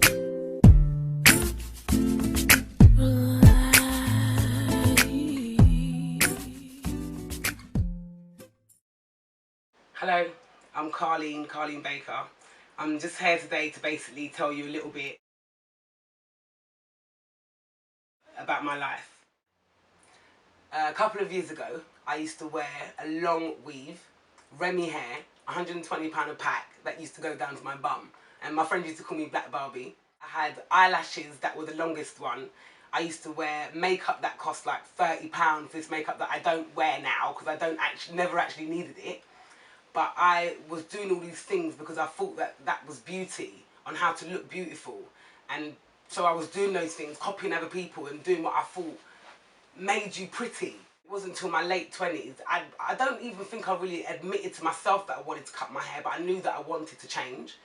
Hello, I'm Carleen Baker. I'm just here today to basically tell you a little bit about my life. A couple of years ago, I used to wear a long weave, Remy hair, £120 a pack that used to go down to my bum. And my friend used to call me Black Barbie. I had eyelashes that were the longest one. I used to wear makeup that cost like £30, this makeup that I don't wear now because I never actually needed it. But I was doing all these things because I thought that that was beauty, on how to look beautiful. And so I was doing those things, copying other people and doing what I thought made you pretty. It wasn't until my late 20s, I don't even think I really admitted to myself that I wanted to cut my hair, but I knew that I wanted to change.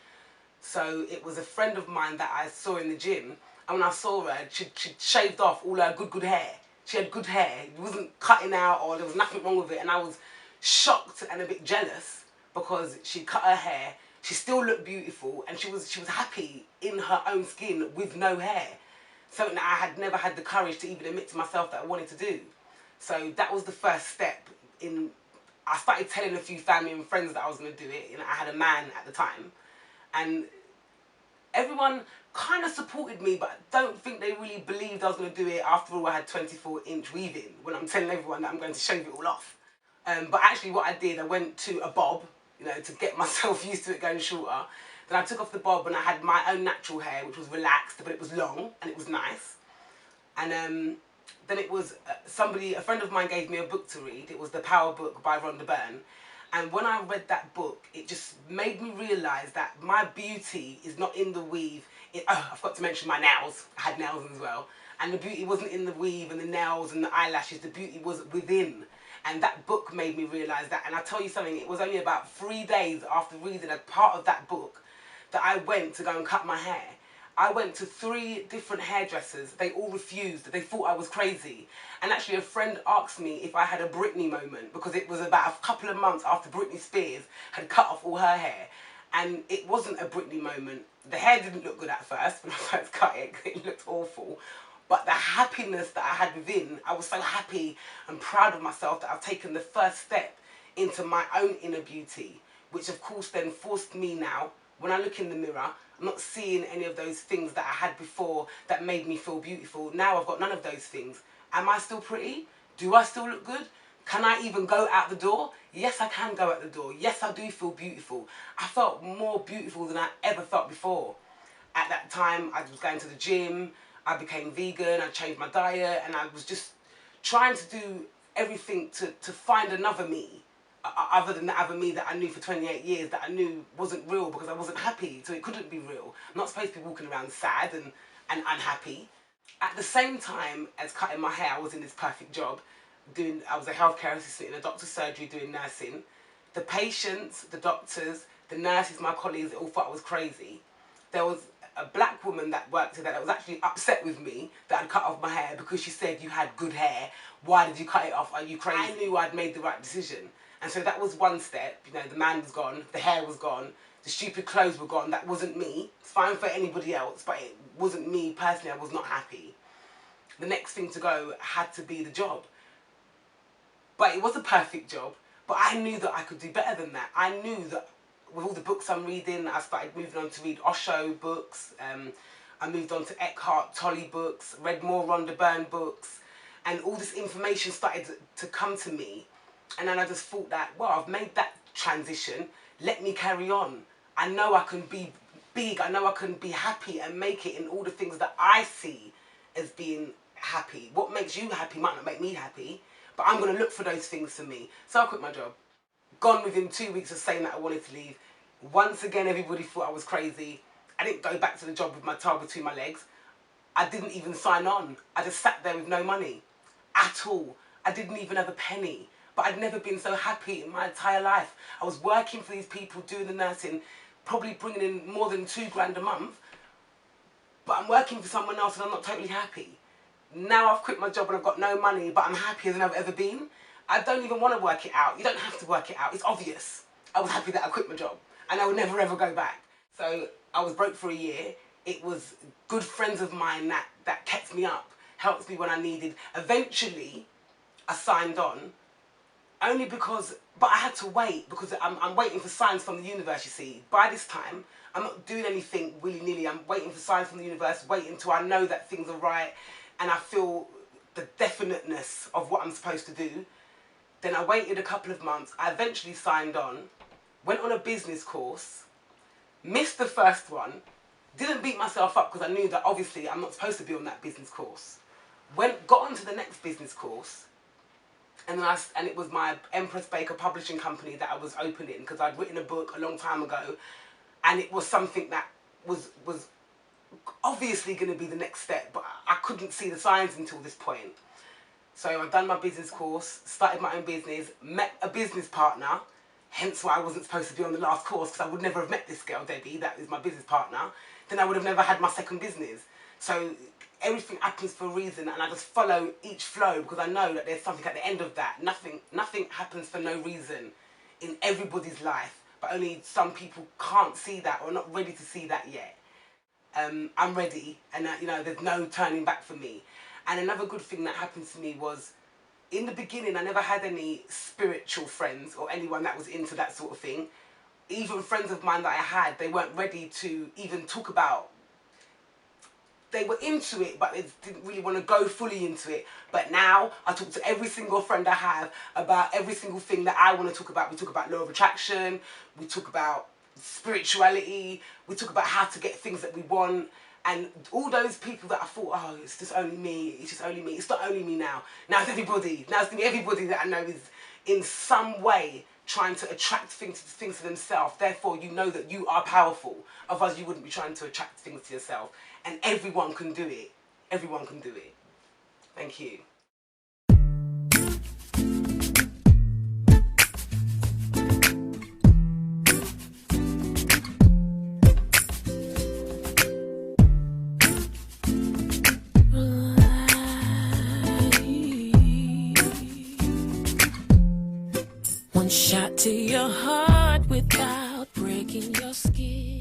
So it was a friend of mine that I saw in the gym, and when I saw her, she'd shaved off all her good hair. She had good hair, it wasn't cutting out or there was nothing wrong with it, and I was shocked and a bit jealous because she cut her hair, she still looked beautiful, and she was happy in her own skin with no hair. Something that I had never had the courage to even admit to myself that I wanted to do. So that was the first step in, I started telling a few family and friends that I was going to do it. You know, I had a man at the time, and everyone kind of supported me, but I don't think they really believed I was going to do it. After all, I had 24-inch weaving when I'm telling everyone that I'm going to shave it all off. But actually what I did, I went to a bob, you know, to get myself used to it going shorter. Then I took off the bob and I had my own natural hair, which was relaxed, but it was long and it was nice. And then it was a friend of mine gave me a book to read. It was The Power Book by Rhonda Byrne. And when I read that book, it just made me realise that my beauty is not in the weave. Oh, I forgot to mention my nails. I had nails as well. And the beauty wasn't in the weave and the nails and the eyelashes. The beauty was within. And that book made me realise that. And I tell you something, it was only about 3 days after reading a part of that book that I went to go and cut my hair. I went to 3 different hairdressers. They all refused. They thought I was crazy. And actually a friend asked me if I had a Britney moment, because it was about a couple of months after Britney Spears had cut off all her hair. And it wasn't a Britney moment. The hair didn't look good at first when I first cut it. It looked awful. But the happiness that I had within, I was so happy and proud of myself that I've taken the first step into my own inner beauty, which of course then forced me now, when I look in the mirror, I'm not seeing any of those things that I had before that made me feel beautiful. Now I've got none of those things. Am I still pretty? Do I still look good? Can I even go out the door? Yes, I can go out the door. Yes, I do feel beautiful. I felt more beautiful than I ever felt before. At that time, I was going to the gym, I became vegan, I changed my diet, and I was just trying to do everything to find another me, other than the other me that I knew for 28 years, that I knew wasn't real because I wasn't happy, so it couldn't be real. I'm not supposed to be walking around sad and unhappy. At the same time as cutting my hair, I was in this perfect job. I was a healthcare assistant in a doctor's surgery doing nursing. The patients, the doctors, the nurses, my colleagues, they all thought I was crazy. There was a black woman that worked there that was actually upset with me that I'd cut off my hair because she said, you had good hair, why did you cut it off, are you crazy? I knew I'd made the right decision. And so that was one step. You know, the man was gone, the hair was gone, the stupid clothes were gone. That wasn't me. It's fine for anybody else, but it wasn't me personally. I was not happy. The next thing to go had to be the job. But it was a perfect job, but I knew that I could do better than that. I knew that with all the books I'm reading, I started moving on to read Osho books, I moved on to Eckhart Tolle books, read more Rhonda Byrne books, and all this information started to come to me. And then I just thought that, well, I've made that transition, let me carry on. I know I can be big, I know I can be happy and make it in all the things that I see as being happy. What makes you happy might not make me happy, but I'm going to look for those things for me. So I quit my job. Gone within 2 weeks of saying that I wanted to leave. Once again, everybody thought I was crazy. I didn't go back to the job with my tail between my legs. I didn't even sign on. I just sat there with no money at all. I didn't even have a penny. But I'd never been so happy in my entire life. I was working for these people, doing the nursing, probably bringing in more than £2 a month. But I'm working for someone else and I'm not totally happy. Now I've quit my job and I've got no money, but I'm happier than I've ever been. I don't even want to work it out. You don't have to work it out. It's obvious. I was happy that I quit my job and I would never ever go back. So I was broke for a year. It was good friends of mine that kept me up, helped me when I needed. Eventually, I signed on, only because, but I had to wait, because I'm waiting for signs from the universe, you see. By this time, I'm not doing anything willy-nilly. I'm waiting for signs from the universe, waiting until I know that things are right and I feel the definiteness of what I'm supposed to do. Then I waited a couple of months. I eventually signed on, went on a business course, missed the first one, didn't beat myself up because I knew that obviously I'm not supposed to be on that business course. Got on to the next business course, and it was my Empress Baker publishing company that I was opening, because I'd written a book a long time ago, and it was something that was obviously going to be the next step, but I couldn't see the signs until this point. So I've done my business course, started my own business, met a business partner, hence why I wasn't supposed to be on the last course, because I would never have met this girl, Debbie, that is my business partner. Then I would have never had my second business. So everything happens for a reason, and I just follow each flow because I know that there's something at the end of that. Nothing happens for no reason in everybody's life, but only some people can't see that or are not ready to see that yet. I'm ready, and you know, there's no turning back for me. And another good thing that happened to me was, in the beginning, I never had any spiritual friends or anyone that was into that sort of thing. Even friends of mine that I had, they weren't ready to even talk about. They were into it, but they didn't really want to go fully into it. But now, I talk to every single friend I have about every single thing that I want to talk about. We talk about law of attraction, we talk about spirituality, we talk about how to get things that we want. And all those people that I thought, oh, it's just only me, it's just only me. It's not only me now. Now it's everybody. Now it's going to be everybody that I know is in some way trying to attract things to themselves. Therefore, you know that you are powerful. Otherwise, you wouldn't be trying to attract things to yourself. And everyone can do it. Everyone can do it. Thank you. One shot to your heart without breaking your skin.